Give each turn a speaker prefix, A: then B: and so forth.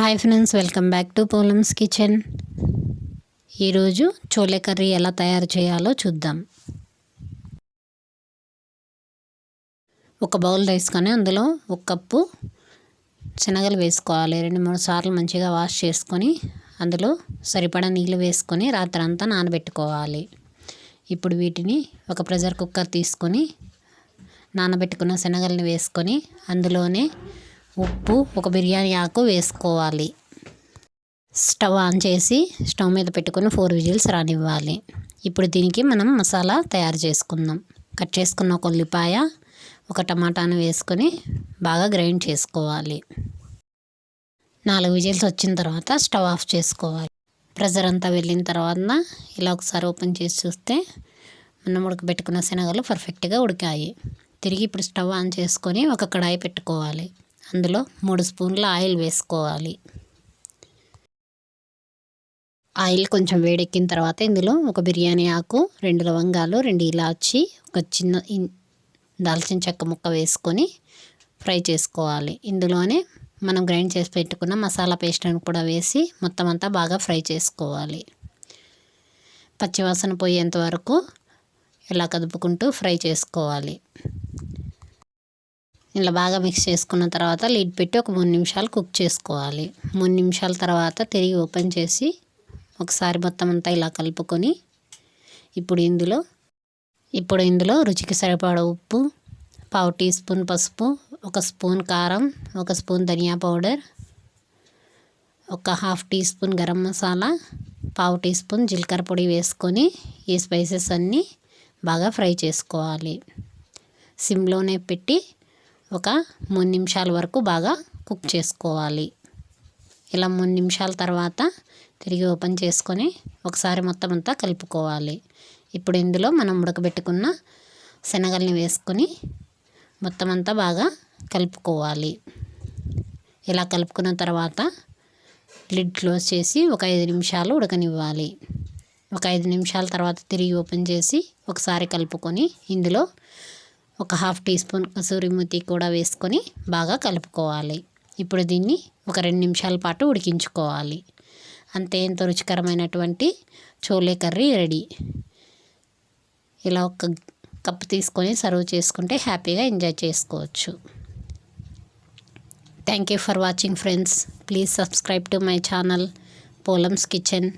A: Hi friends, welcome back to Polam's kitchen. ఈరోజు chole curry ఎలా తయారు చేయాలో చూద్దాం. ఒక బౌల్ తీసుకొని అందులో ఒక కప్పు శనగలు వేసుకోవాలి. 2-3 సార్లు మంచిగా వాష్ చేసుకొని అందులో సరిపడా నీళ్ళు వేసుకొని రాత్రంతా నానబెట్టుకోవాలి. ఇప్పుడు వీటిని ఒక ప్రెషర్ కుక్కర్ తీసుకొని నానబెట్టుకున్న శనగల్ని వేసుకొని అందులోనే ఉప్పు, ఒక బిర్యానీ ఆకు వేసుకోవాలి. స్టవ్ ఆన్ చేసి స్టవ్ మీద పెట్టుకొని 4 విజిల్స్ రానివ్వాలి. ఇప్పుడు దీనికి మనం మసాలా తయారు చేసుకుందాం. కట్ చేసుకున్న ఒక ఉల్లిపాయ, ఒక టమాటాను వేసుకొని బాగా గ్రైండ్ చేసుకోవాలి. 4 విజిల్స్ వచ్చిన తర్వాత స్టవ్ ఆఫ్ చేసుకోవాలి. ప్రెషర్ అంతా వెళ్ళిన తర్వాత ఇలా ఒకసారి ఓపెన్ చేసి చూస్తే మనం ఉడకబెట్టుకున్న శనగలు పర్ఫెక్ట్గా ఉడికాయి. తిరిగి ఇప్పుడు స్టవ్ ఆన్ చేసుకొని ఒక కడాయి పెట్టుకోవాలి. అందులో 3 స్పూన్ల ఆయిల్ వేసుకోవాలి. ఆయిల్ కొంచెం వేడెక్కిన తర్వాత ఇందులో ఒక బిర్యానీ ఆకు, 2 లవంగాలు, 2 ఇలాచి, ఒక చిన్న దాల్చిన చెక్క ముక్క వేసుకొని ఫ్రై చేసుకోవాలి. ఇందులోనే మనం గ్రైండ్ చేసి పెట్టుకున్న మసాలా పేస్ట్ని కూడా వేసి మొత్తం అంతా బాగా ఫ్రై చేసుకోవాలి. పచ్చివాసన పోయేంత వరకు ఇలా కదుపుకుంటూ ఫ్రై చేసుకోవాలి. ఇలా బాగా మిక్స్ చేసుకున్న తర్వాత లిడ్ పెట్టి ఒక 3 నిమిషాలు కుక్ చేసుకోవాలి. 3 నిమిషాల తర్వాత తిరిగి ఓపెన్ చేసి ఒకసారి మొత్తం అంతా ఇలా కలుపుకొని ఇప్పుడు ఇందులో రుచికి సరిపడా ఉప్పు, 1/2 టీ స్పూన్ పసుపు, 1 స్పూన్ కారం, 1 స్పూన్ ధనియా powder, 1/2 teaspoon garam masala, 1/2 teaspoon జీలకర్ర పొడి వేసుకొని ఈ స్పైసెస్ అన్నీ బాగా ఫ్రై చేసుకోవాలి. సిమ్లోనే పెట్టి ఒక 3 నిమిషాల వరకు బాగా కుక్ చేసుకోవాలి. ఇలా 3 నిమిషాల తర్వాత తిరిగి ఓపెన్ చేసుకొని ఒకసారి మొత్తం అంతా కలుపుకోవాలి. ఇప్పుడు ఇందులో మనం ఉడకబెట్టుకున్న శనగల్ని వేసుకొని మొత్తం అంతా బాగా కలుపుకోవాలి. ఇలా కలుపుకున్న తర్వాత లిడ్ క్లోజ్ చేసి ఒక 5 నిమిషాలు ఉడకనివ్వాలి. ఒక 5 నిమిషాల తర్వాత తిరిగి ఓపెన్ చేసి ఒకసారి కలుపుకొని ఇందులో ఒక 1/2 టీ స్పూన్ కసూరి మేతి కూడా వేసుకొని బాగా కలుపుకోవాలి. ఇప్పుడు దీన్ని ఒక 2 నిమిషాల పాటు ఉడికించుకోవాలి. అంతే, ఎంతో రుచికరమైనటువంటి చోలే కర్రీ రెడీ. ఇలా ఒక కప్పు తీసుకొని సర్వ్ చేసుకుంటే హ్యాపీగా ఎంజాయ్ చేసుకోవచ్చు. Thank you for watching friends. Please subscribe to my channel Polam's kitchen.